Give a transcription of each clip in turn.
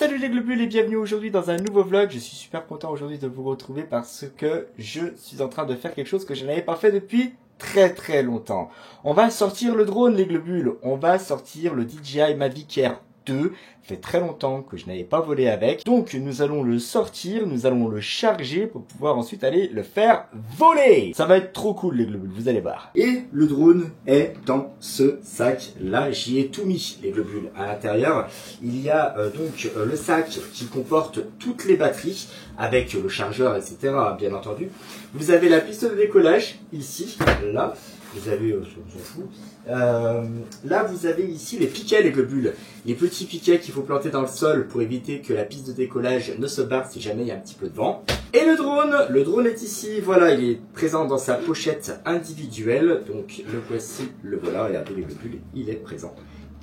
Salut les globules et bienvenue aujourd'hui dans un nouveau vlog. Je suis super content aujourd'hui de vous retrouver parce que je suis en train de faire quelque chose que je n'avais pas fait depuis très longtemps. On va sortir le drone les globules, on va sortir le DJI Mavic Air 2. Ça fait très longtemps que je n'avais pas volé avec. Donc nous allons le sortir, nous allons le charger pour pouvoir ensuite aller le faire voler. Ça va être trop cool les globules, vous allez voir. Et le drone est dans ce sac là, j'y ai tout mis les globules. À l'intérieur, il y a donc le sac qui comporte toutes les batteries avec le chargeur etc. bien entendu. Vous avez la piste de décollage ici, là. Vous avez, on s'en fout. Là, vous avez ici les piquets, les globules. Les petits piquets qu'il faut planter dans le sol pour éviter que la piste de décollage ne se barre si jamais il y a un petit peu de vent. Et le drone est ici. Voilà, il est présent dans sa pochette individuelle. Donc, le voici, le voilà. Regardez les globules, il est présent.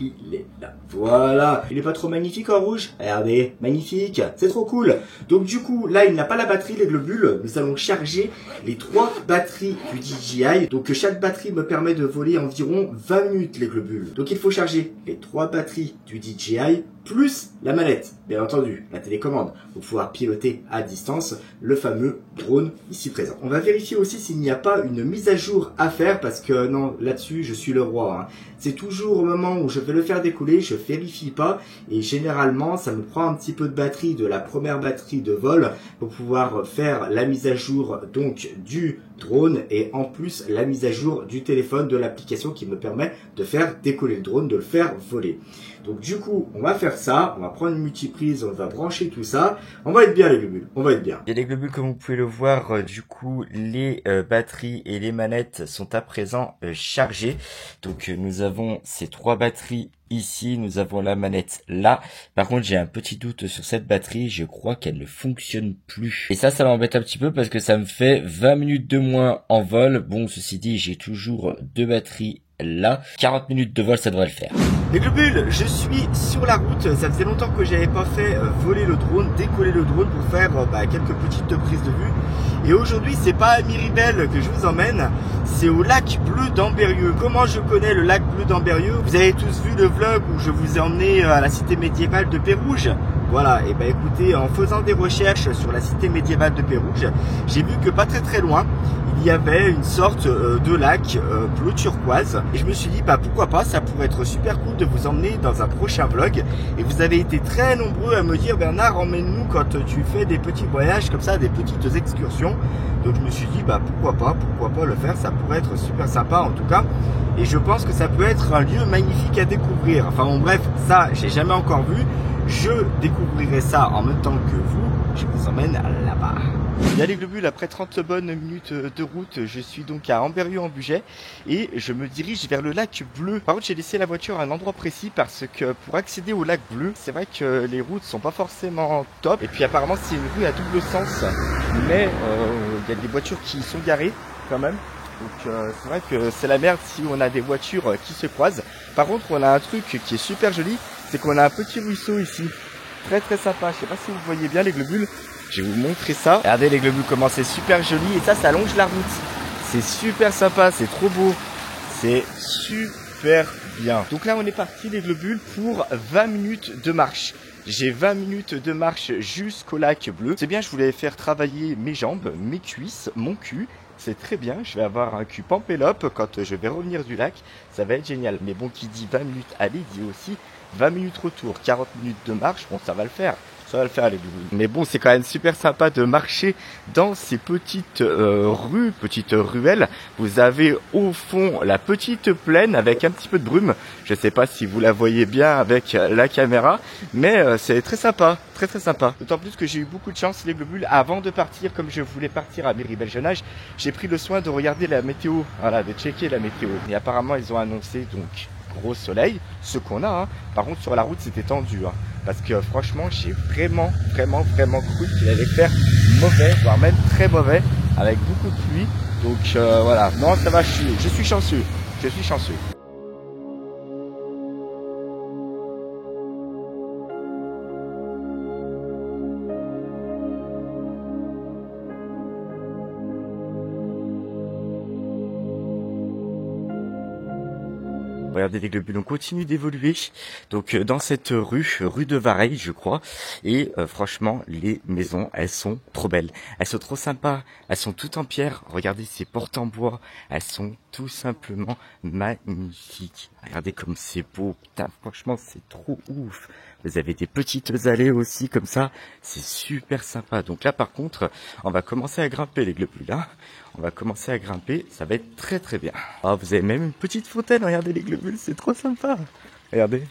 Il est là. Voilà. Il est pas trop magnifique en rouge? Regardez. Magnifique. C'est trop cool. Donc du coup, là, il n'a pas la batterie, les globules. Nous allons charger les 3 batteries du DJI. Donc chaque batterie me permet de voler environ 20 minutes, les globules. Donc il faut charger les 3 batteries du DJI plus la manette, bien entendu, la télécommande, pour pouvoir piloter à distance le fameux drone ici présent. On va vérifier aussi s'il n'y a pas une mise à jour à faire, parce que non, là-dessus, je suis le roi. C'est toujours au moment où je vais le faire décoller, je vérifie pas, et généralement, ça me prend un petit peu de batterie de la première batterie de vol pour pouvoir faire la mise à jour donc du drone et en plus la mise à jour du téléphone de l'application qui me permet de faire décoller le drone, de le faire voler. Donc du coup, on va faire ça, on va prendre une multiprise, on va brancher tout ça, on va être bien les globules, on va être bien. Et les globules, comme vous pouvez le voir, du coup, les batteries et les manettes sont à présent chargées. Donc nous avons ces 3 batteries ici, nous avons la manette là. Par contre, j'ai un petit doute sur cette batterie, je crois qu'elle ne fonctionne plus. Et ça m'embête un petit peu parce que ça me fait 20 minutes de moins en vol. Bon, ceci dit, j'ai toujours 2 batteries là. 40 minutes de vol, ça devrait le faire. Les globules, je suis sur la route. Ça faisait longtemps que j'avais pas fait voler le drone, décoller le drone pour faire quelques petites prises de vue. Et aujourd'hui, c'est pas à Miribel que je vous emmène, c'est au lac bleu d'Ambérieu. Comment je connais le lac bleu d'Ambérieu? Vous avez tous vu le vlog où je vous ai emmené à la cité médiévale de Pérouges. Voilà, et écoutez, en faisant des recherches sur la cité médiévale de Pérouges, j'ai vu que pas très loin, il y avait une sorte de lac bleu turquoise. Et je me suis dit, pourquoi pas, ça pourrait être super cool de vous emmener dans un prochain vlog. Et vous avez été très nombreux à me dire, Bernard, emmène-nous quand tu fais des petits voyages comme ça, des petites excursions. Donc je me suis dit, pourquoi pas le faire, ça pourrait être super sympa en tout cas. Et je pense que ça peut être un lieu magnifique à découvrir. Enfin bon, bref, ça, j'ai jamais encore vu. Je découvrirai ça en même temps que vous. Je vous emmène là-bas. Bien les globules, après 30 bonnes minutes de route, je suis donc à Ambérieu-en-Bugey et je me dirige vers le lac bleu. Par contre, j'ai laissé la voiture à un endroit précis parce que pour accéder au lac bleu, c'est vrai que les routes sont pas forcément top. Et puis apparemment, c'est une rue à double sens, mais il y a des voitures qui sont garées quand même. Donc c'est vrai que c'est la merde si on a des voitures qui se croisent. Par contre, on a un truc qui est super joli, c'est qu'on a un petit ruisseau ici. Très sympa, je sais pas si vous voyez bien les globules. Je vais vous montrer ça. Regardez les globules comment c'est super joli et ça longe la route. C'est super sympa, c'est trop beau. C'est super bien. Donc là on est parti les globules pour 20 minutes de marche. J'ai 20 minutes de marche jusqu'au lac bleu. C'est bien, je voulais faire travailler mes jambes, mes cuisses, mon cul. C'est très bien, je vais avoir un cul pampélope quand je vais revenir du lac. Ça va être génial. Mais bon, qui dit 20 minutes aller, dit aussi 20 minutes retour, 40 minutes de marche. Bon, ça va le faire. Ça va le faire les globules. Mais bon, c'est quand même super sympa de marcher dans ces petites rues, petites ruelles. Vous avez au fond la petite plaine avec un petit peu de brume. Je sais pas si vous la voyez bien avec la caméra, mais c'est très sympa, très sympa. D'autant plus que j'ai eu beaucoup de chance les globules. Avant de partir, comme je voulais partir à Miribel-Jonage, j'ai pris le soin de regarder la météo, voilà, de checker la météo. Et apparemment, ils ont annoncé donc gros soleil, ce qu'on a. Par contre, sur la route, c'était tendu. Parce que franchement, j'ai vraiment cru qu'il allait faire mauvais, voire même très mauvais, avec beaucoup de pluie. Donc voilà, non, ça va, je suis chanceux. Regardez les globules, on continue d'évoluer. Donc dans cette rue de Vareille, je crois. Et franchement, les maisons, elles sont trop belles. Elles sont trop sympas. Elles sont toutes en pierre. Regardez ces portes en bois. Elles sont tout simplement magnifiques. Regardez comme c'est beau. Putain, franchement, c'est trop ouf. Vous avez des petites allées aussi comme ça. C'est super sympa. Donc là, par contre, on va commencer à grimper les globules. Hein. On va commencer à grimper. Ça va être très très bien. Oh, vous avez même une petite fontaine. Regardez les globules. C'est trop sympa. Regardez.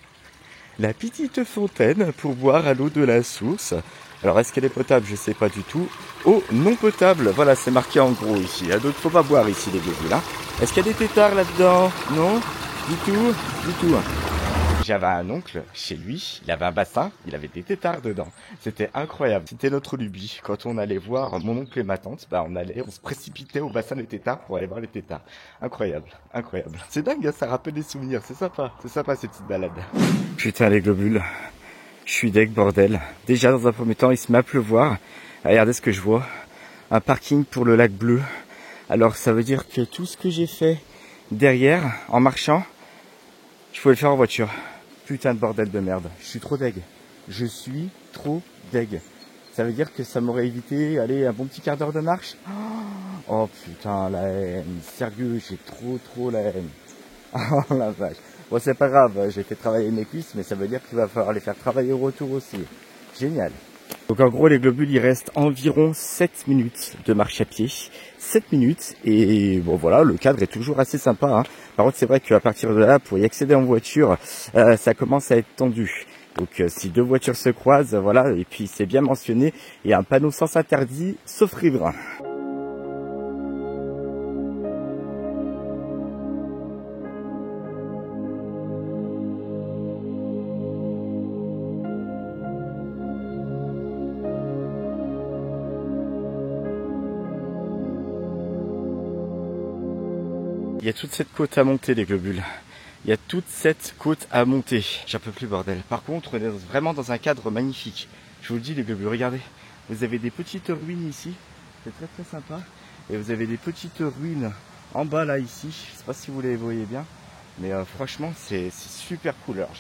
La petite fontaine pour boire à l'eau de la source. Alors, est-ce qu'elle est potable? Je sais pas du tout. Eau non potable. Voilà, c'est marqué en gros ici. Donc, faut pas boire ici les globules. Hein. Est-ce qu'il y a des têtards là-dedans? Non? Du tout? Du tout. J'avais un oncle, chez lui, il avait un bassin, il avait des têtards dedans. C'était incroyable. C'était notre lubie. Quand on allait voir mon oncle et ma tante, on se précipitait au bassin des têtards pour aller voir les têtards. Incroyable, incroyable. C'est dingue, hein, ça rappelle des souvenirs. C'est sympa ces petites balades. Putain, les globules. Je suis deg, bordel. Déjà, dans un premier temps, il se met à pleuvoir. Regardez ce que je vois. Un parking pour le lac bleu. Alors, ça veut dire que tout ce que j'ai fait derrière, en marchant, je pouvais le faire en voiture. Putain de bordel de merde. Je suis trop deg. Je suis trop deg. Ça veut dire que ça m'aurait évité, allez, un bon petit quart d'heure de marche. Oh putain, la haine. Sérieux, j'ai trop la haine. Oh la vache. Bon, c'est pas grave, j'ai fait travailler mes cuisses, mais ça veut dire qu'il va falloir les faire travailler au retour aussi. Génial. Donc en gros, les globules, il reste environ 7 minutes de marche à pied. 7 minutes. Et bon voilà, le cadre est toujours assez sympa. Hein. Par contre, c'est vrai qu'à partir de là, pour y accéder en voiture, ça commence à être tendu. Donc si deux voitures se croisent, voilà, et puis c'est bien mentionné, il y a un panneau sens interdit, sauf riverains. Il y a toute cette côte à monter, les globules. Il y a toute cette côte à monter. J'en peux plus, bordel. Par contre, on est vraiment dans un cadre magnifique. Je vous le dis, les globules, regardez. Vous avez des petites ruines ici. C'est très sympa. Et vous avez des petites ruines en bas, là, ici. Je sais pas si vous les voyez bien. Mais franchement, c'est super cool. Alors,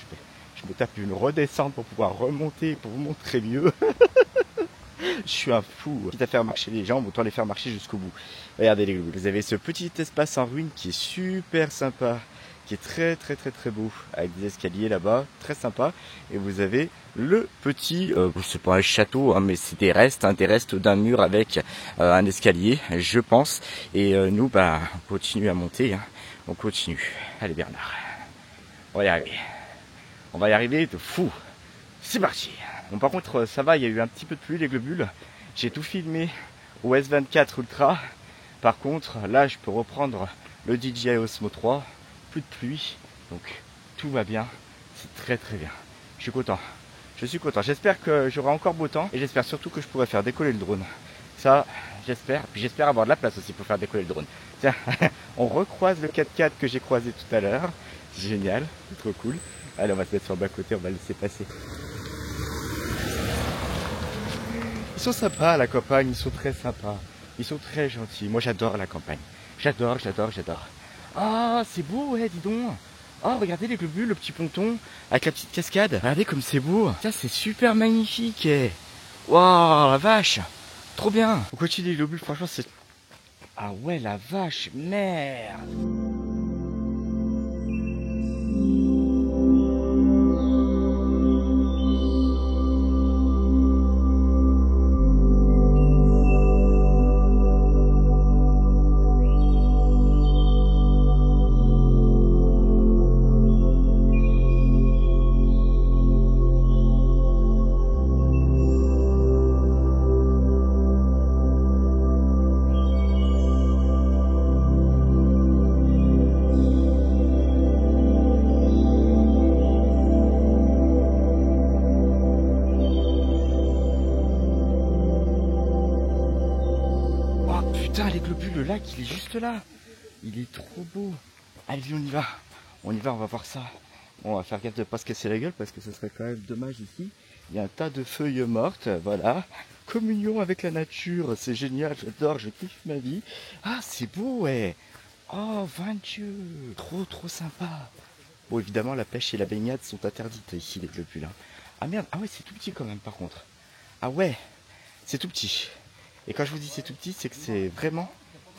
je me tape une redescente pour pouvoir remonter, pour vous montrer mieux. Je suis un fou. Quitte à faire marcher les jambes, autant les faire marcher jusqu'au bout. Regardez les globules. Vous avez ce petit espace en ruine qui est super sympa, qui est très beau, avec des escaliers là-bas, très sympa. Et vous avez le petit, c'est pas un château, hein, mais c'est des restes d'un mur avec un escalier, je pense. Et nous, on continue à monter. Hein. On continue. Allez Bernard, on va y arriver. On va y arriver de fou. C'est parti. Bon, par contre, ça va, il y a eu un petit peu de pluie, les globules. J'ai tout filmé au S24 Ultra. Par contre, là, je peux reprendre le DJI Osmo 3. Plus de pluie, donc tout va bien. C'est très bien. Je suis content. J'espère que j'aurai encore beau temps. Et j'espère surtout que je pourrai faire décoller le drone. Ça, j'espère. Puis j'espère avoir de la place aussi pour faire décoller le drone. Tiens, on recroise le 4x4 que j'ai croisé tout à l'heure. C'est génial, c'est trop cool. Allez, on va se mettre sur le bas-côté, on va le laisser passer. Ils sont sympas, la campagne, ils sont très sympas. Ils sont très gentils. Moi, j'adore la campagne. J'adore. Ah, c'est beau, ouais, dis donc. Oh, regardez les globules, le petit ponton, avec la petite cascade. Regardez comme c'est beau. Ça, c'est super magnifique. Eh. Waouh, la vache. Trop bien. Au continue les globules, franchement, c'est... Ah ouais, la vache, merde. Putain, les globules, le lac, il est juste là. Il est trop beau. Allez, on y va. On va voir ça. On va faire gaffe de ne pas se casser la gueule parce que ce serait quand même dommage ici. Il y a un tas de feuilles mortes, voilà. Communion avec la nature, c'est génial, j'adore, je kiffe ma vie. Ah, c'est beau, ouais. Oh, 20 Dieu. Trop sympa. Bon, évidemment, la pêche et la baignade sont interdites ici, les globules. Hein. Ah merde, ah ouais, c'est tout petit quand même, par contre. Ah ouais, c'est tout petit. Et quand je vous dis c'est tout petit, c'est que c'est vraiment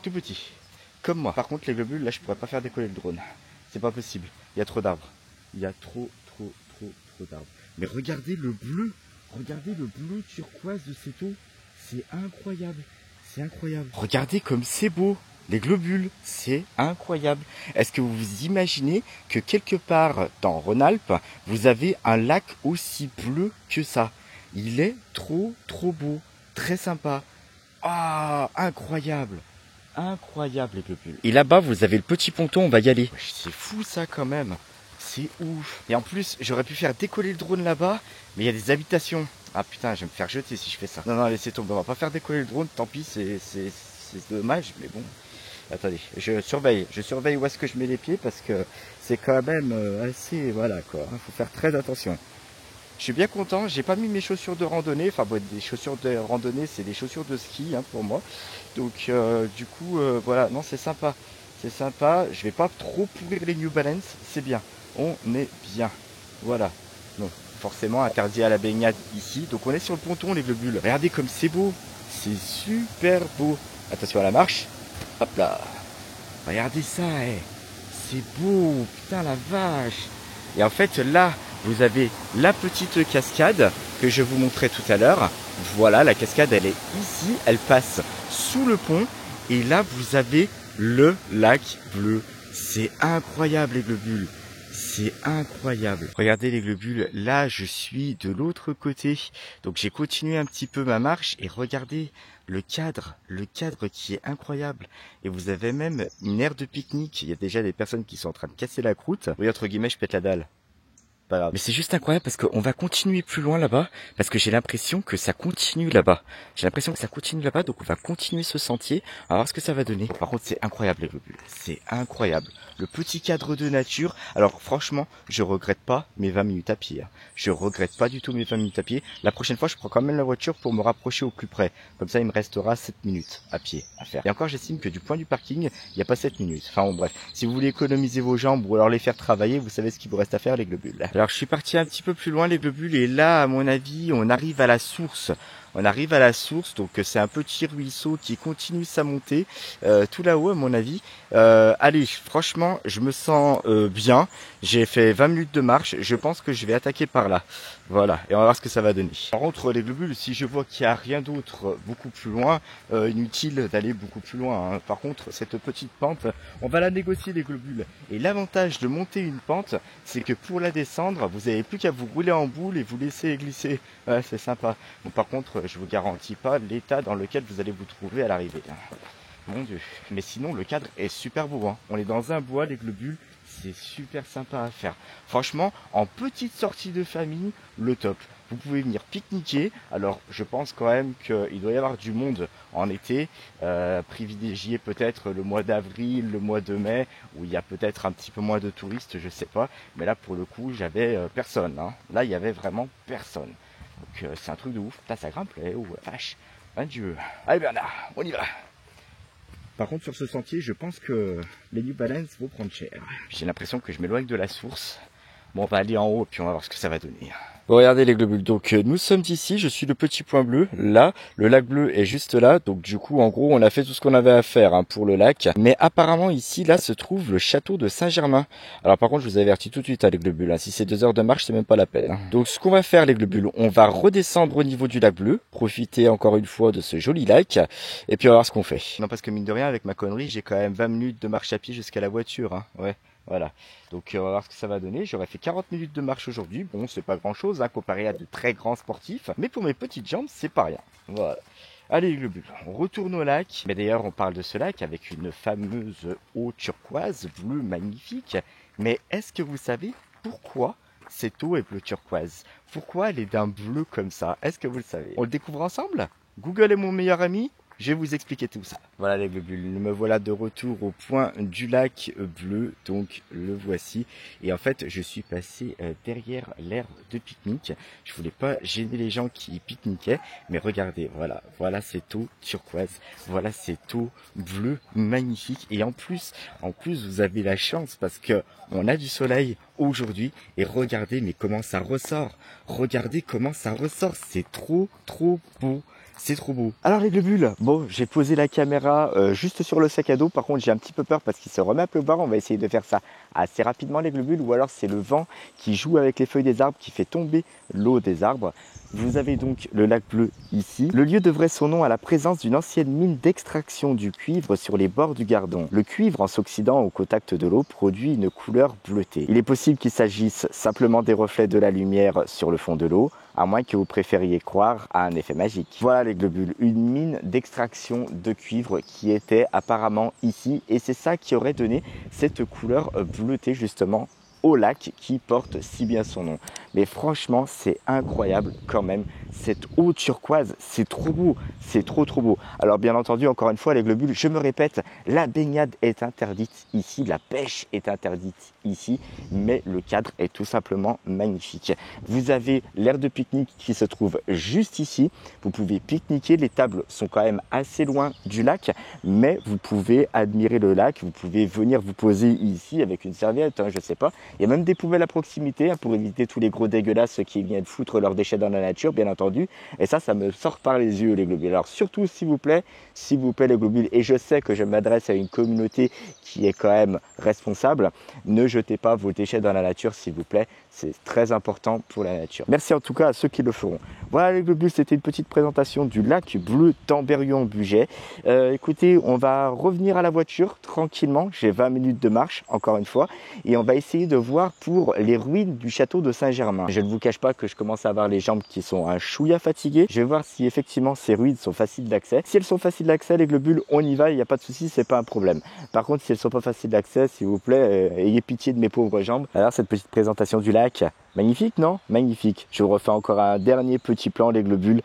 tout petit. Comme moi. Par contre, les globules, là, je pourrais pas faire décoller le drone. C'est pas possible. Il y a trop d'arbres. Il y a trop d'arbres. Mais regardez le bleu. Regardez le bleu turquoise de cette eau. C'est incroyable. C'est incroyable. Regardez comme c'est beau. Les globules, c'est incroyable. Est-ce que vous vous imaginez que quelque part dans Rhône-Alpes, vous avez un lac aussi bleu que ça? Il est trop beau. Très sympa. Ah, incroyable. Incroyable les globules. Et là-bas, vous avez le petit ponton, on va y aller. C'est fou ça quand même. C'est ouf. Et en plus, j'aurais pu faire décoller le drone là-bas, mais il y a des habitations. Ah putain, je vais me faire jeter si je fais ça. Non, non, laissez tomber. On va pas faire décoller le drone, tant pis, c'est dommage, mais bon. Attendez, je surveille où est-ce que je mets les pieds parce que c'est quand même assez, voilà quoi. Il faut faire très attention. Je suis bien content, j'ai pas mis mes chaussures de randonnée, enfin bon, des chaussures de randonnée c'est des chaussures de ski hein, pour moi. Donc du coup voilà, non c'est sympa, je vais pas trop pourrir les New Balance, c'est bien, on est bien, voilà. Donc forcément interdit à la baignade ici, donc on est sur le ponton les globules, regardez comme c'est beau, c'est super beau. Attention à la marche, hop là, regardez ça, c'est beau, putain la vache. Et en fait là, vous avez la petite cascade que je vous montrais tout à l'heure. Voilà, la cascade, elle est ici. Elle passe sous le pont. Et là, vous avez le lac bleu. C'est incroyable, les globules. C'est incroyable. Regardez les globules. Là, je suis de l'autre côté. Donc, j'ai continué un petit peu ma marche. Et regardez le cadre qui est incroyable. Et vous avez même une aire de pique-nique. Il y a déjà des personnes qui sont en train de casser la croûte. Oui, entre guillemets, je pète la dalle. Pas grave. Mais c'est juste incroyable parce qu'on va continuer plus loin là-bas, parce que j'ai l'impression que ça continue là-bas. Donc on va continuer ce sentier, on va voir ce que ça va donner. Par contre, c'est incroyable les globules, c'est incroyable. Le petit cadre de nature. Alors franchement, je regrette pas mes 20 minutes à pied. Hein. Je regrette pas du tout mes 20 minutes à pied. La prochaine fois, je prends quand même la voiture pour me rapprocher au plus près. Comme ça, il me restera 7 minutes à pied à faire. Et encore, j'estime que du point du parking, il n'y a pas 7 minutes. Enfin bon, bref. Si vous voulez économiser vos jambes ou alors les faire travailler, vous savez ce qu'il vous reste à faire les globules. Alors je suis parti un petit peu plus loin les globules et là à mon avis on arrive à la source. Donc c'est un petit ruisseau qui continue sa montée tout là-haut à mon avis. Allez, franchement je me sens bien. J'ai fait 20 minutes de marche, je pense que je vais attaquer par là. Voilà, et on va voir ce que ça va donner. Par contre les globules, si je vois qu'il n'y a rien d'autre beaucoup plus loin, inutile d'aller beaucoup plus loin. Hein. Par contre cette petite pente, on va la négocier les globules. Et l'avantage de monter une pente, c'est que pour la descendre, vous n'avez plus qu'à vous rouler en boule et vous laisser glisser. Ouais, c'est sympa. Bon, par contre, je vous garantis pas l'état dans lequel vous allez vous trouver à l'arrivée. Mon Dieu. Mais sinon, le cadre est super beau. Hein. On est dans un bois, les globules. C'est super sympa à faire. Franchement, en petite sortie de famille, le top. Vous pouvez venir pique-niquer. Alors, je pense quand même qu'il doit y avoir du monde en été. Privilégier peut-être le mois d'avril, le mois de mai, où il y a peut-être un petit peu moins de touristes, je sais pas. Mais là, pour le coup, j'avais personne. Hein. Là, il y avait vraiment personne. Donc, c'est un truc de ouf. Là, ça grimpe. Oh, vache. Adieu. Allez, Bernard, on y va. Par contre, sur ce sentier, je pense que les New Balance vont prendre cher. J'ai l'impression que je m'éloigne de la source. Bon, on va aller en haut, puis on va voir ce que ça va donner. Bon, regardez les globules. Donc, nous sommes ici. Je suis le petit point bleu. Là, le lac bleu est juste là. Donc, du coup, en gros, on a fait tout ce qu'on avait à faire hein, pour le lac. Mais apparemment, ici, là, se trouve le château de Saint-Germain. Alors, par contre, je vous avertis tout de suite, hein, les globules. Hein. Si c'est 2 heures de marche, c'est même pas la peine. Hein. Donc, ce qu'on va faire, les globules, on va redescendre au niveau du lac bleu. Profiter encore une fois de ce joli lac. Et puis, on va voir ce qu'on fait. Non, parce que mine de rien, avec ma connerie, j'ai quand même 20 minutes de marche à pied jusqu'à la voiture. Hein. Ouais. Voilà, donc on va voir ce que ça va donner. J'aurais fait 40 minutes de marche aujourd'hui. Bon, c'est pas grand chose hein, comparé à de très grands sportifs. Mais pour mes petites jambes, c'est pas rien. Voilà. Allez, le but. On retourne au lac. Mais d'ailleurs, on parle de ce lac avec une fameuse eau turquoise, bleue magnifique. Mais est-ce que vous savez pourquoi cette eau est bleu turquoise? Pourquoi elle est d'un bleu comme ça? Est-ce que vous le savez? On le découvre ensemble? Google est mon meilleur ami. Je vais vous expliquer tout ça. Voilà les globules, me voilà de retour au point du lac bleu, donc le voici. Et en fait, je suis passé derrière l'aire de pique-nique. Je voulais pas gêner les gens qui pique-niquaient, mais regardez, voilà cette eau turquoise, voilà cette eau bleue magnifique. Et en plus, vous avez la chance parce que on a du soleil, aujourd'hui. Et regardez, mais comment ça ressort. Regardez comment ça ressort. C'est trop beau. C'est trop beau. Alors les globules, bon, j'ai posé la caméra juste sur le sac à dos. Par contre, j'ai un petit peu peur parce qu'il se remet à pleuvoir. On va essayer de faire ça assez rapidement les globules. Ou alors c'est le vent qui joue avec les feuilles des arbres qui fait tomber l'eau des arbres. Vous avez donc le lac bleu ici. Le lieu devrait son nom à la présence d'une ancienne mine d'extraction du cuivre sur les bords du Gardon. Le cuivre, en s'oxydant au contact de l'eau, produit une couleur bleutée. Il est possible qu'il s'agisse simplement des reflets de la lumière sur le fond de l'eau, à moins que vous préfériez croire à un effet magique. Voilà les globules, une mine d'extraction de cuivre qui était apparemment ici, et c'est ça qui aurait donné cette couleur bleutée justement au lac qui porte si bien son nom. Mais franchement, c'est incroyable quand même. Cette eau turquoise, c'est trop beau. C'est trop beau. Alors bien entendu, encore une fois, les globules, je me répète, la baignade est interdite ici, la pêche est interdite ici, mais le cadre est tout simplement magnifique. Vous avez l'aire de pique-nique qui se trouve juste ici. Vous pouvez pique-niquer, les tables sont quand même assez loin du lac, mais vous pouvez admirer le lac, vous pouvez venir vous poser ici avec une serviette, je sais pas. Il y a même des poubelles à proximité pour éviter tous les gros dégueulasses qui viennent foutre leurs déchets dans la nature, bien entendu. Et ça me sort par les yeux, les globules. Alors surtout, s'il vous plaît, les globules, et je sais que je m'adresse à une communauté qui est quand même responsable, ne jetez pas vos déchets dans la nature, s'il vous plaît. C'est très important pour la nature. Merci en tout cas à ceux qui le feront. Voilà les globules, c'était une petite présentation du lac bleu d'Amberieu-en-Bugey. Écoutez, on va revenir à la voiture tranquillement. J'ai 20 minutes de marche, encore une fois, et on va essayer de voir pour les ruines du château de Saint-Germain. Je ne vous cache pas que je commence à avoir les jambes qui sont un chouïa fatiguées. Je vais voir si effectivement ces ruines sont faciles d'accès. Si elles sont faciles d'accès, les globules, on y va, il n'y a pas de souci, c'est pas un problème. Par contre, si elles sont pas faciles d'accès, s'il vous plaît, ayez pitié de mes pauvres jambes. Alors cette petite présentation du lac, magnifique, non? Magnifique. Je vous refais encore un dernier petit plan, les globules.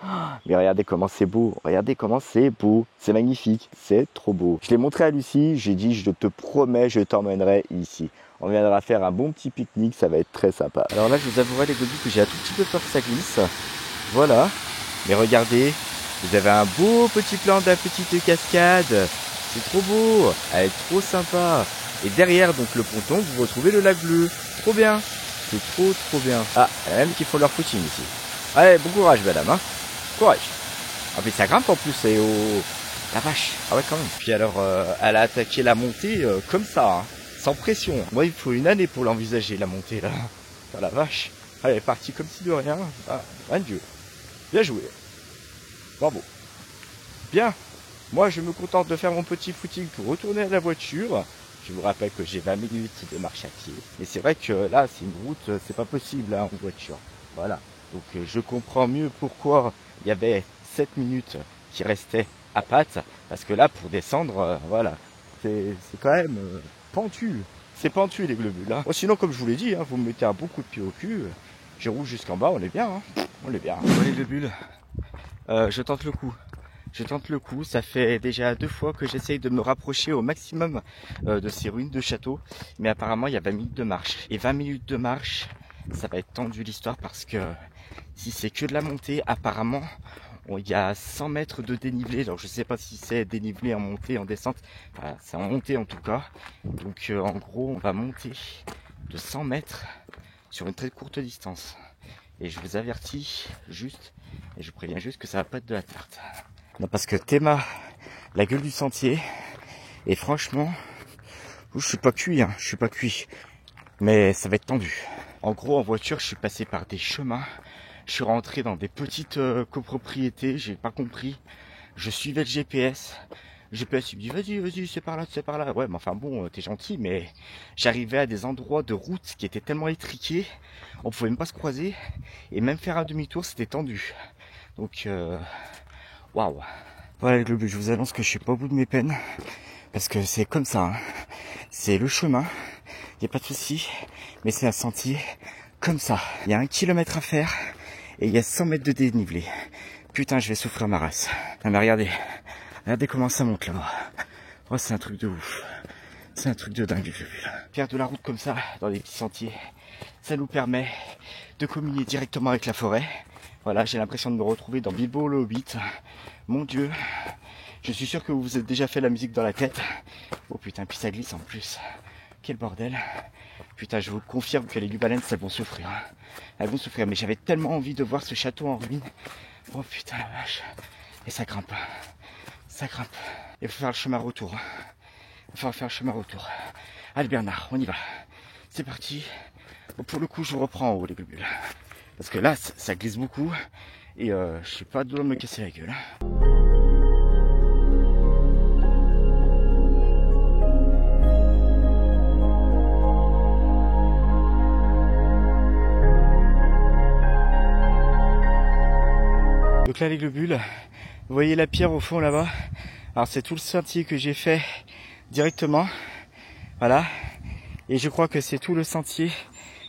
Mais regardez comment c'est beau. Regardez comment c'est beau. C'est magnifique. C'est trop beau. Je l'ai montré à Lucie. J'ai dit, je te promets, je t'emmènerai ici. On viendra faire un bon petit pique-nique. Ça va être très sympa. Alors là, je vous avouerai, les globules, que j'ai un tout petit peu peur que ça glisse. Voilà. Mais regardez, vous avez un beau petit plan de la petite cascade. C'est trop beau. Elle est trop sympa. Et derrière donc le ponton, vous retrouvez le lac bleu. Trop bien. C'est trop bien. Ah, il y en a même qui font leur footing ici. Allez, bon courage, madame. Hein. Courage. Ah, mais ça grimpe en plus, et oh, la vache. Ah ouais, quand même. Puis alors, elle a attaqué la montée comme ça, hein, sans pression. Moi, il faut une année pour l'envisager, la montée, là. Oh, la vache. Elle est partie comme si de rien. Ah, rien de Dieu. Bien joué. Bravo. Bien. Moi, je me contente de faire mon petit footing pour retourner à la voiture. Je vous rappelle que j'ai 20 minutes de marche à pied. Et c'est vrai que là, c'est une route, c'est pas possible hein, en voiture. Voilà. Donc je comprends mieux pourquoi il y avait 7 minutes qui restaient à pattes. Parce que là, pour descendre, voilà, c'est quand même pentu. C'est pentu les globules. Hein. Bon, sinon, comme je vous l'ai dit, hein, vous me mettez un bon coup de pied au cul. Je roule jusqu'en bas, on est bien. Hein. On est bien. Bon, les globules, je tente le coup. Je tente le coup, ça fait déjà 2 fois que j'essaye de me rapprocher au maximum de ces ruines de château. Mais apparemment, il y a 20 minutes de marche. Et 20 minutes de marche, ça va être tendu l'histoire parce que si c'est que de la montée, apparemment, il y a 100 mètres de dénivelé. Alors, je sais pas si c'est dénivelé en montée, en descente. Voilà, c'est en montée en tout cas. Donc, en gros, on va monter de 100 mètres sur une très courte distance. Et je vous avertis juste, et je préviens juste que ça va pas être de la tarte. Non, parce que Théma, la gueule du sentier, et franchement, je suis pas cuit, hein, je suis pas cuit, mais ça va être tendu. En gros, en voiture, je suis passé par des chemins, je suis rentré dans des petites copropriétés, j'ai pas compris, je suivais le GPS, le GPS il me dit vas-y, c'est par là, ouais, mais enfin bon, t'es gentil, mais j'arrivais à des endroits de route qui étaient tellement étriqués, on pouvait même pas se croiser, et même faire un demi-tour, c'était tendu. Donc, waouh. Voilà les globules, je vous annonce que je suis pas au bout de mes peines. Parce que c'est comme ça. Hein. C'est le chemin. Il n'y a pas de souci. Mais c'est un sentier comme ça. Il y a 1 kilomètre à faire. Et il y a 100 mètres de dénivelé. Putain, je vais souffrir ma race. Non mais regardez. Regardez comment ça monte là-bas. Oh, c'est un truc de ouf. C'est un truc de dingue. Faire de la route comme ça, dans des petits sentiers, ça nous permet de communier directement avec la forêt. Voilà, j'ai l'impression de me retrouver dans Bilbo le Hobbit. Mon Dieu, je suis sûr que vous vous êtes déjà fait la musique dans la tête. Oh putain, puis ça glisse en plus. Quel bordel. Putain, je vous confirme que les gubalènes, elles vont souffrir. Elles vont souffrir, mais j'avais tellement envie de voir ce château en ruine. Oh putain la vache. Et ça grimpe. Ça grimpe. Il faut faire le chemin retour. Il faut faire le chemin retour. Allez Bernard, on y va. C'est parti. Bon, pour le coup, je vous reprends en haut les globules. Parce que là, ça glisse beaucoup. Et je sais pas d'où me casser la gueule. Donc là les globules, vous voyez la pierre au fond là-bas. Alors c'est tout le sentier que j'ai fait directement. Voilà. Et je crois que c'est tout le sentier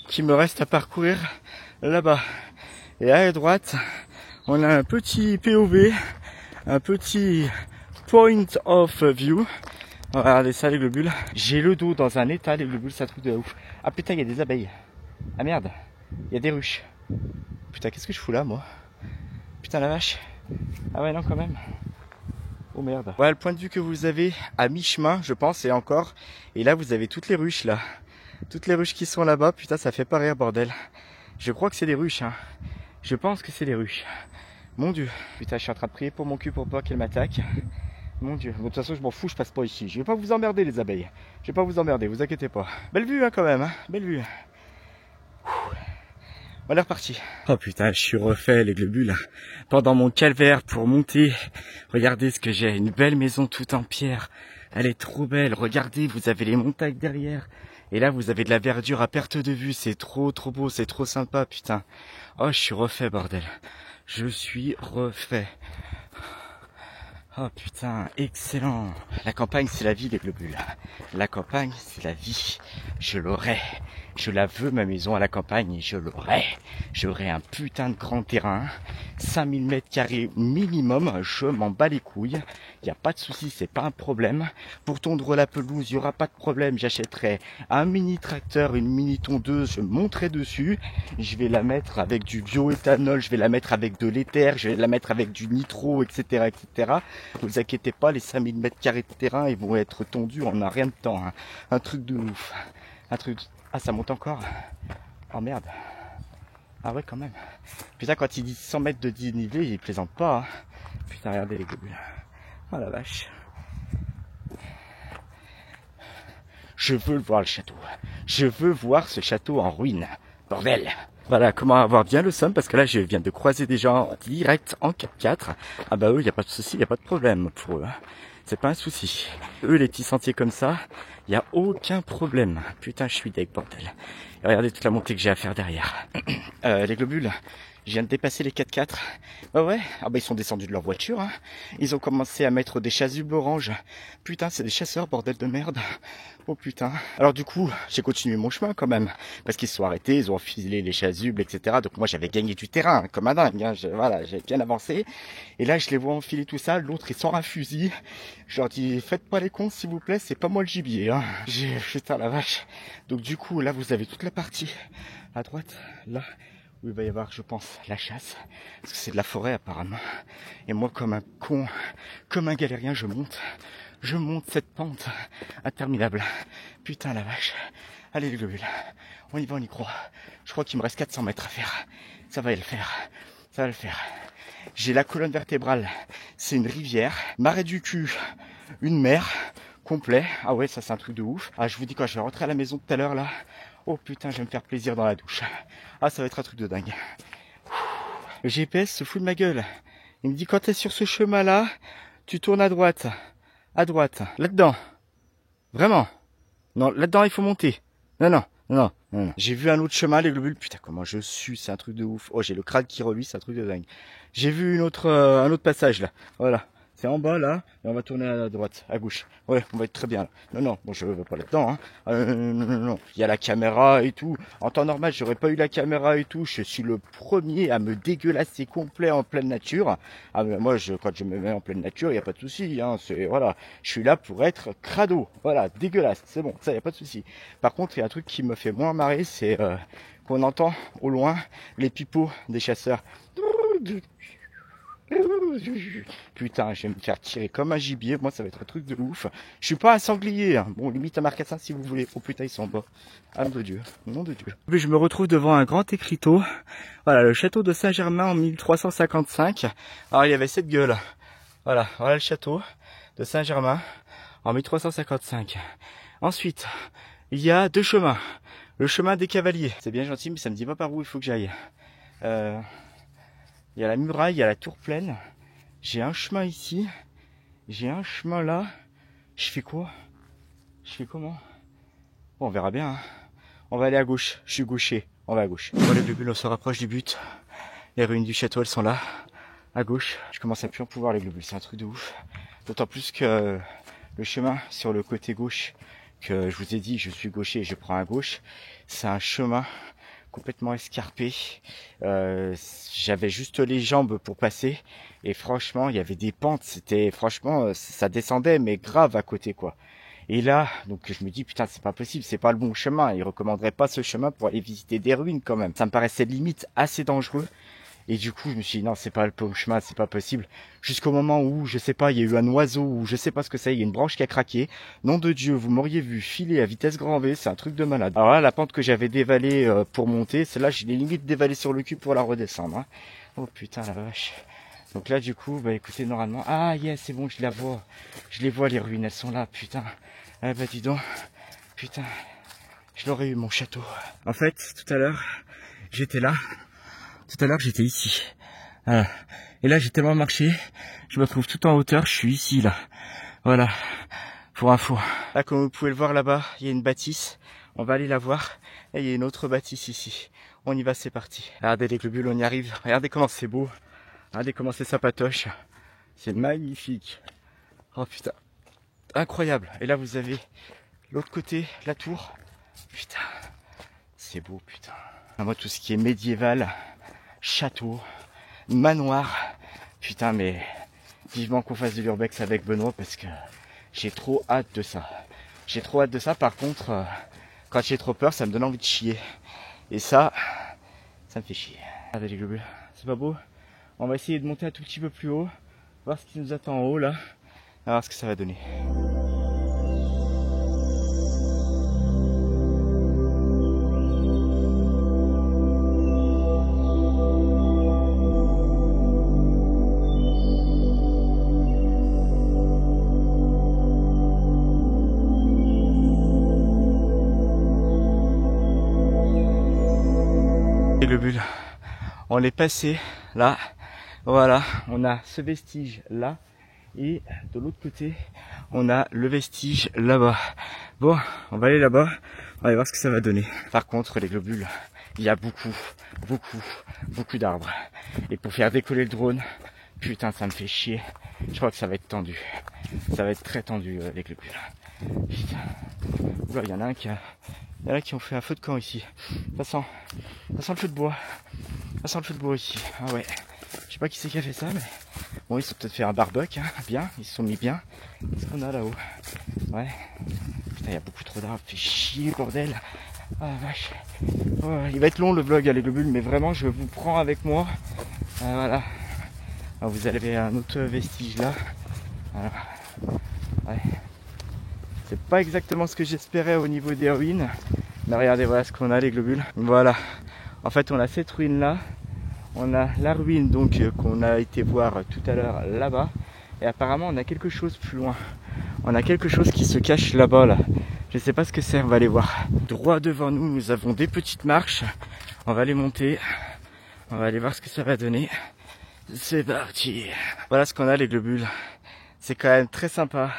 qui me reste à parcourir là-bas. Et à droite, on a un petit POV, un petit point of view. Regardez ça les globules. J'ai le dos dans un état les globules, ça truc de ouf. Ah putain, il y a des abeilles. Ah merde, il y a des ruches. Putain, qu'est-ce que je fous là moi? Putain la vache. Ah ouais non quand même. Oh merde. Voilà le point de vue que vous avez à mi-chemin je pense et encore. Et là vous avez toutes les ruches là. Toutes les ruches qui sont là-bas. Putain ça fait pas rire bordel. Je crois que c'est des ruches hein. Je pense que c'est des ruches. Mon dieu. Putain je suis en train de prier pour mon cul pour pas qu'elle m'attaque. Mon dieu. Bon, de toute façon je m'en fous, je passe pas ici. Je vais pas vous emmerder les abeilles. Je vais pas vous emmerder, vous inquiétez pas. Belle vue hein quand même hein. Belle vue. On est reparti. Oh putain, je suis refait les globules. Pendant mon calvaire pour monter, regardez ce que j'ai. Une belle maison toute en pierre. Elle est trop belle. Regardez, vous avez les montagnes derrière. Et là, vous avez de la verdure à perte de vue. C'est trop beau, c'est trop sympa, putain. Oh, je suis refait, bordel. Je suis refait. Oh putain, excellent. La campagne, c'est la vie, les globules. La campagne, c'est la vie. Je l'aurai. Je la veux, ma maison à la campagne, et je l'aurai. J'aurai un putain de grand terrain. 5000 mètres carrés minimum. Je m'en bats les couilles. Il n'y a pas de souci, c'est pas un problème. Pour tondre la pelouse, il n'y aura pas de problème. J'achèterai un mini tracteur, une mini tondeuse. Je monterai dessus. Je vais la mettre avec du bioéthanol. Je vais la mettre avec de l'éther. Je vais la mettre avec du nitro, etc., etc. Vous inquiétez pas, les 5000 mètres carrés de terrain, ils vont être tondus en un rien de temps. Hein. Un truc de ouf. Un truc... Ah, ça monte encore. Oh merde. Ah ouais, quand même. Putain, quand il dit 100 mètres de dénivelé, il plaisante pas. Hein. Putain, regardez les globules. Oh la vache. Je veux voir le château. Je veux voir ce château en ruine. Bordel. Voilà, comment avoir bien le somme, parce que là, je viens de croiser des gens direct en 4x4. Ah bah eux, il n'y a pas de souci, il n'y a pas de problème pour eux. C'est pas un souci. Eux, les petits sentiers comme ça, il n'y a aucun problème. Putain, je suis deg, bordel. Et regardez toute la montée que j'ai à faire derrière. Les globules, je viens de dépasser les 4x4. Ouais. Ah bah ils sont descendus de leur voiture. Hein. Ils ont commencé à mettre des chasubles oranges. Putain, c'est des chasseurs, bordel de merde. Oh putain. Alors du coup, j'ai continué mon chemin quand même. Parce qu'ils se sont arrêtés, ils ont enfilé les chasubles, etc. Donc moi j'avais gagné du terrain, hein, comme un dingue. Hein. Voilà, j'ai bien avancé. Et là je les vois enfiler tout ça. L'autre il sort un fusil. Je leur dis, faites pas les cons s'il vous plaît, c'est pas moi le gibier. Hein. Putain la vache. Donc du coup, là vous avez toute la partie à droite, là. Où il va y avoir, je pense, la chasse. Parce que c'est de la forêt apparemment. Et moi comme un con, comme un galérien, je monte cette pente interminable. Putain la vache. Allez les globules, on y va, on y croit. Je crois qu'il me reste 400 mètres à faire. Ça va le faire. Ça va le faire. J'ai la colonne vertébrale. C'est une rivière. Marais du cul. Une mer. Complet. Ah ouais, ça c'est un truc de ouf. Ah je vous dis quoi, je vais rentrer à la maison tout à l'heure là. Oh putain, je vais me faire plaisir dans la douche. Ah ça va être un truc de dingue. Le GPS se fout de ma gueule. Il me dit quand t'es sur ce chemin là, tu tournes à droite. À droite. Là-dedans. Vraiment. Non, là-dedans il faut monter. Non. J'ai vu un autre chemin, les globules. Putain, comment je sue, c'est un truc de ouf. Oh, j'ai le crâne qui reluit, c'est un truc de dingue. J'ai vu un autre passage là. Voilà. C'est en bas là, et on va tourner à droite, à gauche. Ouais, on va être très bien là. Non, bon je veux pas là-dedans. Hein. Non. Il y a la caméra et tout. En temps normal, j'aurais pas eu la caméra et tout. Je suis le premier à me dégueulasser complet en pleine nature. Ah mais moi, quand je me mets en pleine nature, il y a pas de souci. Hein. C'est voilà, je suis là pour être crado. Voilà, dégueulasse. C'est bon, ça y a pas de souci. Par contre, il y a un truc qui me fait moins marrer, c'est qu'on entend au loin les pipeaux des chasseurs. Putain, je vais me faire tirer comme un gibier. Moi, ça va être un truc de ouf. Je suis pas un sanglier. Hein. Bon, limite un marcassin si vous voulez. Oh putain, ils sont bas. Âme de Dieu. Nom de Dieu. Je me retrouve devant un grand écriteau. Voilà, le château de Saint-Germain en 1355. Alors, il y avait cette gueule. Voilà, voilà le château de Saint-Germain en 1355. Ensuite, il y a deux chemins. Le chemin des cavaliers. C'est bien gentil, mais ça me dit pas par où il faut que j'aille. Il y a la muraille, il y a la tour pleine. J'ai un chemin ici. J'ai un chemin là. Je fais quoi? Je fais comment? Bon, on verra bien. Hein. On va aller à gauche. Je suis gaucher. On va à gauche. Bon, les globules, on se rapproche du but. Les ruines du château, elles sont là. À gauche. Je commence à plus en pouvoir les globules. C'est un truc de ouf. D'autant plus que le chemin sur le côté gauche, que je vous ai dit, je suis gaucher et je prends à gauche. C'est un chemin complètement escarpé. J'avais juste les jambes pour passer et franchement il y avait des pentes, c'était franchement ça descendait mais grave à côté quoi. Et là donc je me dis putain c'est pas possible, c'est pas le bon chemin, il recommanderait pas ce chemin pour aller visiter des ruines quand même. Ça me paraissait limite assez dangereux. Et du coup, je me suis dit, non, c'est pas le bon chemin, c'est pas possible. Jusqu'au moment où, je sais pas, il y a eu un oiseau, ou je sais pas ce que c'est, il y a une branche qui a craqué. Nom de Dieu, vous m'auriez vu filer à vitesse grand V, c'est un truc de malade. Alors là, la pente que j'avais dévalée pour monter, celle-là, je l'ai limite dévalée sur le cul pour la redescendre. Hein. Oh putain, la vache. Donc là, du coup, bah écoutez, normalement... Ah, yes, c'est bon, je la vois. Je les vois, les ruines, elles sont là, putain. Ah bah dis donc, putain, je l'aurais eu, mon château. En fait, tout à l'heure, j'étais là. Tout à l'heure, j'étais ici. Voilà. Et là, j'ai tellement marché, je me trouve tout en hauteur, je suis ici, là. Voilà. Pour info. Là, comme vous pouvez le voir là-bas, il y a une bâtisse. On va aller la voir. Et il y a une autre bâtisse ici. On y va, c'est parti. Regardez les globules, on y arrive. Regardez comment c'est beau. Regardez comment c'est sapatoche. C'est magnifique. Oh putain. Incroyable. Et là, vous avez l'autre côté, la tour. Putain. C'est beau, putain. Moi, tout ce qui est médiéval... château, manoir, putain mais vivement qu'on fasse de l'urbex avec Benoît parce que j'ai trop hâte de ça. J'ai trop hâte de ça, par contre quand j'ai trop peur ça me donne envie de chier. Et ça me fait chier. Regardez les globules, c'est pas beau? On va essayer de monter un tout petit peu plus haut, voir ce qui nous attend en haut là, on va voir ce que ça va donner. Globules. On est passé là, voilà, on a ce vestige là et de l'autre côté on a le vestige là-bas. Bon, on va aller là-bas, on va aller voir ce que ça va donner. Par contre les globules, il y a beaucoup d'arbres et pour faire décoller le drone, putain ça me fait chier. Je crois que ça va être tendu, ça va être très tendu les globules. Putain, oula, il y en a un qui a... Il y en a qui ont fait un feu de camp ici. Ça sent le feu de bois. Ça sent le feu de bois ici. Ah ouais. Je sais pas qui c'est qui a fait ça, mais bon, ils se sont peut-être fait un barbecue, hein. Bien. Ils se sont mis bien. Qu'est-ce qu'on a là-haut? Ouais. Putain, il y a beaucoup trop d'arbres. Fait chier, bordel. Ah vache. Oh, il va être long le vlog, les globules, mais vraiment, je vous prends avec moi. Voilà. Alors, vous avez un autre vestige là. Voilà. Ouais. C'est pas exactement ce que j'espérais au niveau des ruines. Mais regardez, voilà ce qu'on a les globules. Voilà. En fait, on a cette ruine là. On a la ruine donc qu'on a été voir tout à l'heure là-bas. Et apparemment, on a quelque chose plus loin. On a quelque chose qui se cache là-bas là. Je sais pas ce que c'est, on va aller voir. Droit devant nous, nous avons des petites marches. On va les monter. On va aller voir ce que ça va donner. C'est parti. Voilà ce qu'on a les globules. C'est quand même très sympa.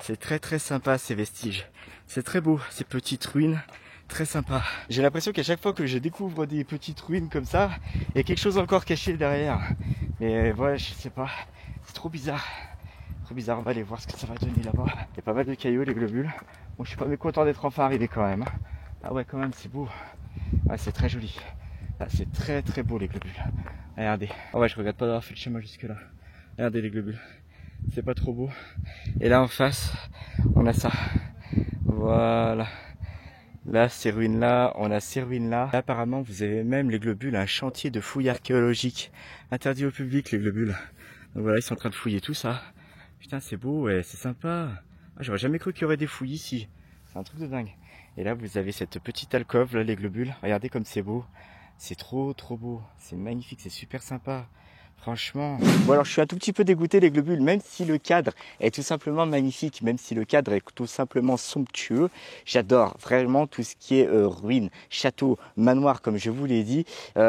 C'est très sympa ces vestiges. C'est très beau, ces petites ruines. Très sympa. J'ai l'impression qu'à chaque fois que je découvre des petites ruines comme ça, il y a quelque chose encore caché derrière. Mais voilà, je sais pas. C'est trop bizarre. Trop bizarre. On va aller voir ce que ça va donner là-bas. Il y a pas mal de cailloux, les globules. Bon, je suis pas mécontent d'être enfin arrivé quand même. Ah ouais, quand même, c'est beau. Ouais, c'est très joli. Ah, c'est très beau les globules. Regardez. Ah ouais, je regrette pas d'avoir fait le chemin jusque là. Regardez les globules. C'est pas trop beau. Et là en face, on a ça. Voilà. Là, ces ruines-là, on a ces ruines-là. Là, apparemment, vous avez même les globules, un chantier de fouilles archéologiques. Interdit au public, les globules. Donc voilà, ils sont en train de fouiller tout ça. Putain, c'est beau, ouais, c'est sympa. Ah, j'aurais jamais cru qu'il y aurait des fouilles ici. C'est un truc de dingue. Et là, vous avez cette petite alcôve, là, les globules. Regardez comme c'est beau. C'est trop beau. C'est magnifique, c'est super sympa. Franchement. Bon alors je suis un tout petit peu dégoûté les globules, même si le cadre est tout simplement magnifique, même si le cadre est tout simplement somptueux. J'adore vraiment tout ce qui est ruines, château, manoir comme je vous l'ai dit.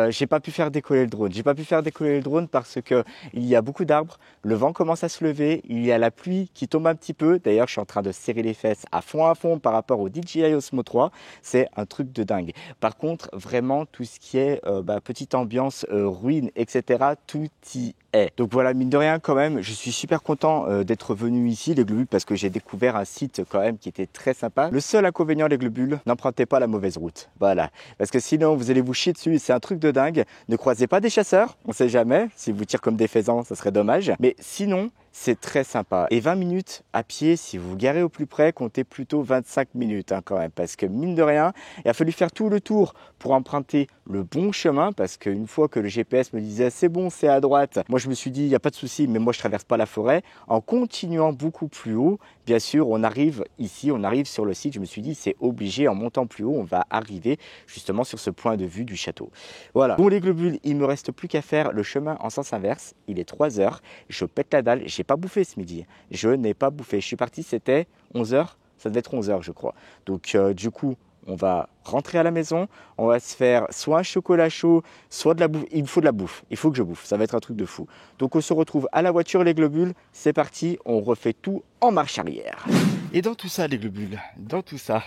J'ai pas pu faire décoller le drone. J'ai pas pu faire décoller le drone parce que il y a beaucoup d'arbres, le vent commence à se lever, il y a la pluie qui tombe un petit peu. D'ailleurs je suis en train de serrer les fesses à fond par rapport au DJI Osmo 3. C'est un truc de dingue. Par contre vraiment tout ce qui est petite ambiance ruine, etc. Tout y est. Donc voilà, mine de rien quand même, je suis super content d'être venu ici les globules parce que j'ai découvert un site quand même qui était très sympa. Le seul inconvénient les globules, n'empruntez pas la mauvaise route. Voilà, parce que sinon vous allez vous chier dessus, c'est un truc de dingue. Ne croisez pas des chasseurs, on sait jamais, si vous tirez comme des faisans, ça serait dommage. Mais sinon, c'est très sympa. Et 20 minutes à pied, si vous vous garez au plus près, comptez plutôt 25 minutes quand même. Parce que mine de rien, il a fallu faire tout le tour pour emprunter le bon chemin. Parce qu'une fois que le GPS me disait c'est bon, c'est à droite, moi je me suis dit il n'y a pas de souci, mais moi je traverse pas la forêt. En continuant beaucoup plus haut, bien sûr, on arrive ici, on arrive sur le site. Je me suis dit c'est obligé, en montant plus haut, on va arriver justement sur ce point de vue du château. Voilà. Bon les globules, il me reste plus qu'à faire le chemin en sens inverse. Il est 3 heures. Je pète la dalle. J'ai pas bouffé ce midi. Je n'ai pas bouffé. Je suis parti, c'était 11 heures. Ça devait être 11 heures, je crois. Donc, du coup, on va rentrer à la maison. On va se faire soit un chocolat chaud, soit de la bouffe. Il me faut de la bouffe. Il faut que je bouffe. Ça va être un truc de fou. Donc, on se retrouve à la voiture, les globules. C'est parti. On refait tout en marche arrière. Et dans tout ça, les globules, dans tout ça,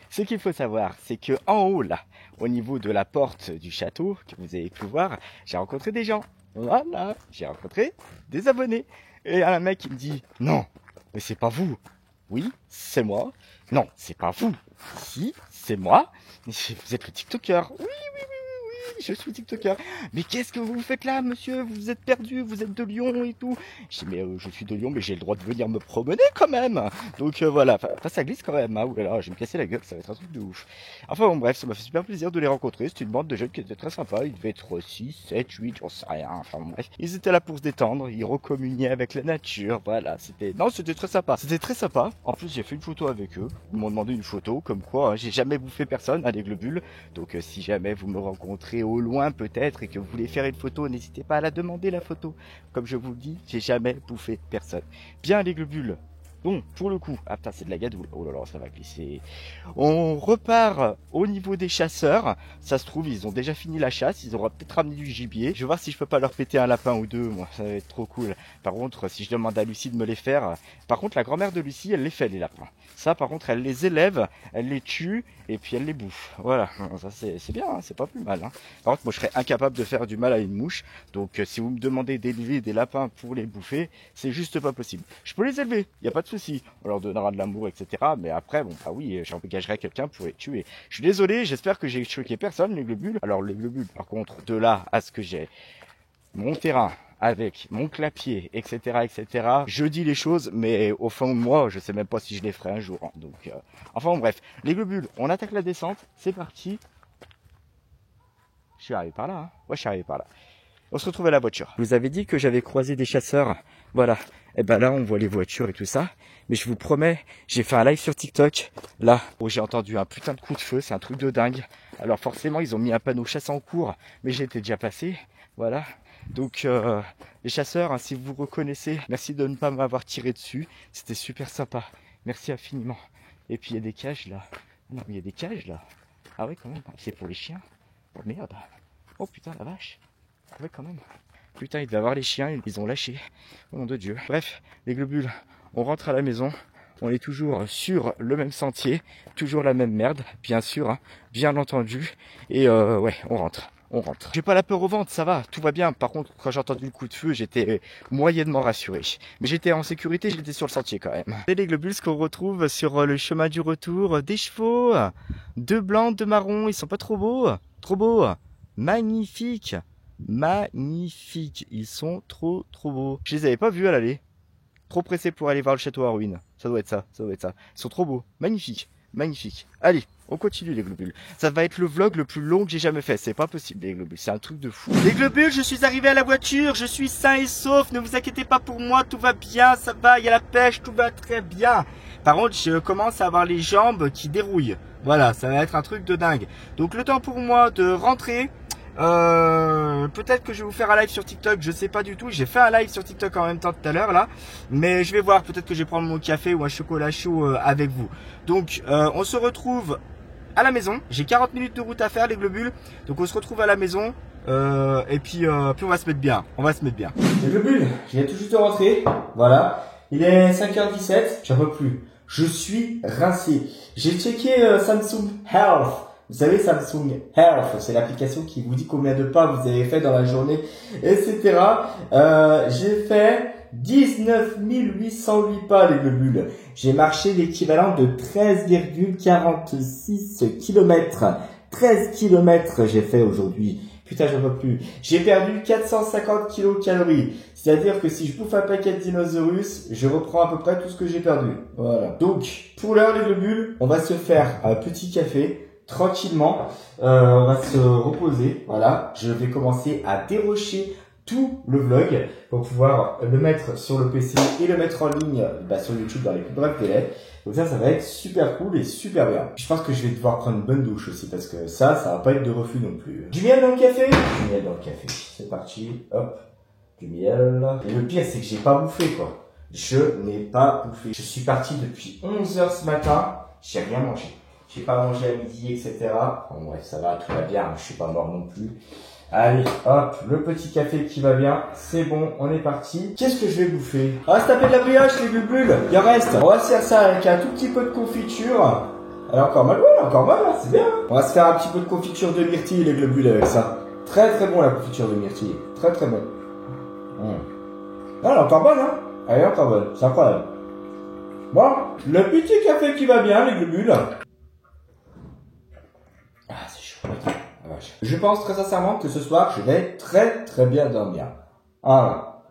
ce qu'il faut savoir, c'est que en haut, là, au niveau de la porte du château, que vous avez pu voir, j'ai rencontré des gens. Voilà, j'ai rencontré des abonnés. Et un mec qui me dit « Non, mais c'est pas vous. » Oui, c'est moi. Non, c'est pas vous. Si, c'est moi. Vous êtes le TikToker. Oui, je suis TikToker. Mais qu'est-ce que vous faites là, monsieur? Vous êtes perdu, vous êtes de Lyon et tout. Je dis, mais je suis de Lyon, mais j'ai le droit de venir me promener quand même. Donc voilà, ça glisse quand même. Hein. Oulala, je vais me casser la gueule, ça va être un truc de ouf. Enfin bon, bref, ça m'a fait super plaisir de les rencontrer. C'est une bande de jeunes qui était très sympa. Ils devaient être 6, 7, 8, j'en sais rien. Enfin bon, bref. Ils étaient là pour se détendre, ils recommuniaient avec la nature. Voilà, c'était très sympa. C'était très sympa. En plus, j'ai fait une photo avec eux. Ils m'ont demandé une photo, comme quoi hein, j'ai jamais bouffé personne à des globules. Donc si jamais vous me rencontrez au loin peut-être et que vous voulez faire une photo, n'hésitez pas à la demander la photo. Comme je vous le dis, j'ai jamais bouffé personne. Bien les globules. Bon, pour le coup, ah putain c'est de la gadoue. Oh là là, ça va glisser. On repart au niveau des chasseurs. Ça se trouve, ils ont déjà fini la chasse. Ils auront peut-être ramené du gibier. Je vais voir si je peux pas leur péter un lapin ou deux. Moi, ça va être trop cool. Par contre, si je demande à Lucie de me les faire. Par contre, la grand-mère de Lucie, elle les fait les lapins. Ça, par contre, elle les élève, elle les tue et puis elle les bouffe. Voilà, ça c'est bien, hein, c'est pas plus mal. Hein. Par contre, moi, je serais incapable de faire du mal à une mouche. Donc, si vous me demandez d'élever des lapins pour les bouffer, c'est juste pas possible. Je peux les élever, il y a pas de souci. On leur donnera de l'amour, etc. Mais après, bon, bah oui, j'engagerai quelqu'un pour les tuer. Je suis désolé, j'espère que j'ai choqué personne, les globules. Alors, les globules, par contre, de là à ce que j'ai mon terrain avec mon clapier, etc., je dis les choses, mais au fond de moi, je sais même pas si je les ferai un jour. Hein. Donc, enfin, bref, les globules, on attaque la descente, c'est parti. Je suis arrivé par là, hein. Ouais, je suis arrivé par là. On se retrouve à la voiture. Je vous avais dit que j'avais croisé des chasseurs. Voilà. Et ben là, on voit les voitures et tout ça. Mais je vous promets, j'ai fait un live sur TikTok. Là, où j'ai entendu un putain de coup de feu. C'est un truc de dingue. Alors forcément, ils ont mis un panneau chasse en cours. Mais j'étais déjà passé. Voilà. Donc, les chasseurs, hein, si vous vous reconnaissez, merci de ne pas m'avoir tiré dessus. C'était super sympa. Merci infiniment. Et puis, il y a des cages là. Non, mais il y a des cages là. Ah ouais, quand même. C'est pour les chiens. Oh merde. Oh putain, la vache. Ouais, quand même. Putain, il devait avoir les chiens, ils ont lâché. Au nom de Dieu. Bref, les globules, on rentre à la maison. On est toujours sur le même sentier. Toujours la même merde, bien sûr, hein, bien entendu. Et ouais, on rentre. J'ai pas la peur au ventre, ça va, tout va bien. Par contre, quand j'ai entendu le coup de feu, j'étais moyennement rassuré. Mais j'étais en sécurité, j'étais sur le sentier quand même. C'est les globules qu'on retrouve sur le chemin du retour. Des chevaux, 2 blancs, 2 marrons, ils sont pas trop beaux. Trop beaux. Magnifiques. Magnifiques. Ils sont trop beaux. Je les avais pas vus à l'aller. Trop pressé pour aller voir le château à ruines. Ça doit être ça. Ils sont trop beaux. Magnifiques. Allez. On continue les globules. Ça va être le vlog le plus long que j'ai jamais fait. C'est pas possible les globules. C'est un truc de fou. Les globules, je suis arrivé à la voiture. Je suis sain et sauf. Ne vous inquiétez pas pour moi. Tout va bien. Ça va. Il y a la pêche. Tout va très bien. Par contre, je commence à avoir les jambes qui dérouillent. Voilà. Ça va être un truc de dingue. Donc le temps pour moi de rentrer. Peut-être que je vais vous faire un live sur TikTok, je sais pas du tout. J'ai fait un live sur TikTok en même temps tout à l'heure là, mais je vais voir. Peut-être que je vais prendre mon café ou un chocolat chaud avec vous. Donc on se retrouve à la maison. J'ai 40 minutes de route à faire les globules, donc on se retrouve à la maison et puis on va se mettre bien. On va se mettre bien. Les globules, je viens tout juste de rentrer. Voilà, il est 5h17. J'en peux plus. Je suis rincé. J'ai checké Samsung Health. Vous savez, Samsung Health, c'est l'application qui vous dit combien de pas vous avez fait dans la journée, etc. J'ai fait 19 808 pas, les globules. J'ai marché l'équivalent de 13,46 km. 13 km j'ai fait aujourd'hui. Putain, j'en peux plus. J'ai perdu 450 kilocalories. C'est-à-dire que si je bouffe un paquet de dinosaures, je reprends à peu près tout ce que j'ai perdu. Voilà. Donc, pour l'heure, les globules, on va se faire un petit café. Tranquillement, on va se reposer. Voilà, je vais commencer à dérocher tout le vlog pour pouvoir le mettre sur le PC et le mettre en ligne sur YouTube dans les plus brefs délais. Donc ça va être super cool et super bien. Je pense que je vais devoir prendre une bonne douche aussi parce que ça va pas être de refus non plus. Du miel dans le café? Du miel dans le café. C'est parti. Hop, du miel. Et le pire, c'est que j'ai pas bouffé quoi. Je n'ai pas bouffé. Je suis parti depuis 11h ce matin. J'ai rien mangé. J'ai pas mangé à midi, etc. Bon, bref, ça va, tout va bien. Je suis pas mort non plus. Allez, hop, le petit café qui va bien. C'est bon, on est parti. Qu'est-ce que je vais bouffer? On va se taper de la brioche, les bulles. Il en reste. On va se faire ça avec un tout petit peu de confiture. Elle est encore mal, ouais, elle est encore mal, hein, c'est bien. On va se faire un petit peu de confiture de myrtille, les globules, avec ça. Très très bon la confiture de myrtille. Très très bon. Non, elle est encore bonne, hein. Elle est encore bonne, c'est incroyable. Bon, le petit café qui va bien, les globules. Ah, c'est chaud. Je pense très sincèrement que ce soir, je vais très très bien dormir. Voilà.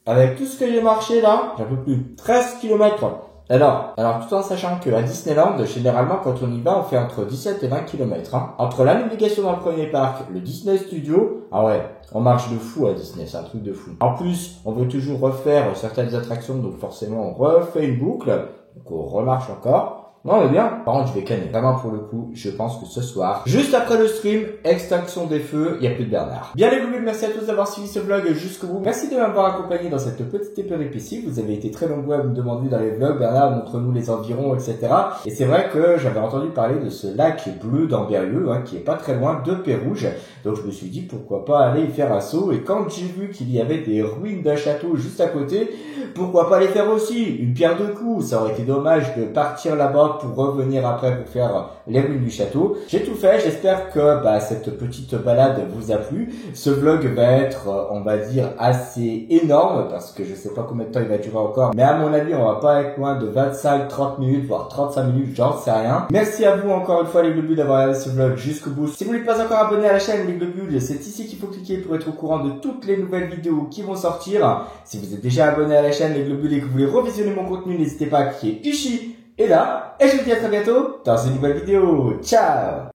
Avec tout ce que j'ai marché là, j'en peux plus. 13 km. Alors, tout en sachant que à Disneyland, généralement, quand on y va, on fait entre 17 et 20 km. Hein. Entre la navigation dans le premier parc, le Disney Studio, ah ouais, on marche de fou à Disney, c'est un truc de fou. En plus, on veut toujours refaire certaines attractions, donc forcément, on refait une boucle, donc on remarche encore. Non, on est bien. Par contre, je vais canner. Vraiment, pour le coup, je pense que ce soir, juste après le stream, extinction des feux, il n'y a plus de Bernard. Bien les globules, merci à tous d'avoir suivi ce vlog jusqu'au bout. Merci de m'avoir accompagné dans cette petite péripétie. Vous avez été très nombreux à me demander dans les vlogs, Bernard, montre-nous les environs, etc. Et c'est vrai que j'avais entendu parler de ce lac bleu d'Ambérieux, hein, qui est pas très loin de Pérouge. Donc je me suis dit, pourquoi pas aller y faire un saut. Et quand j'ai vu qu'il y avait des ruines d'un château juste à côté, pourquoi pas les faire aussi? Une pierre deux coups. Ça aurait été dommage de partir là-bas pour revenir après pour faire les ruines du château. J'ai tout fait, j'espère que cette petite balade vous a plu. Ce vlog va être, on va dire, assez énorme parce que je sais pas combien de temps il va durer encore, mais à mon avis on va pas être loin de 25-30 minutes, voire 35 minutes, j'en sais rien. Merci à vous encore une fois les globules d'avoir regardé ce vlog jusqu'au bout. Si vous n'êtes pas encore abonné à la chaîne les globules, c'est ici qu'il faut cliquer pour être au courant de toutes les nouvelles vidéos qui vont sortir. Si vous êtes déjà abonné à la chaîne les globules et que vous voulez revisionner mon contenu, n'hésitez pas à cliquer ici et là, et je vous dis à très bientôt dans une nouvelle vidéo. Ciao!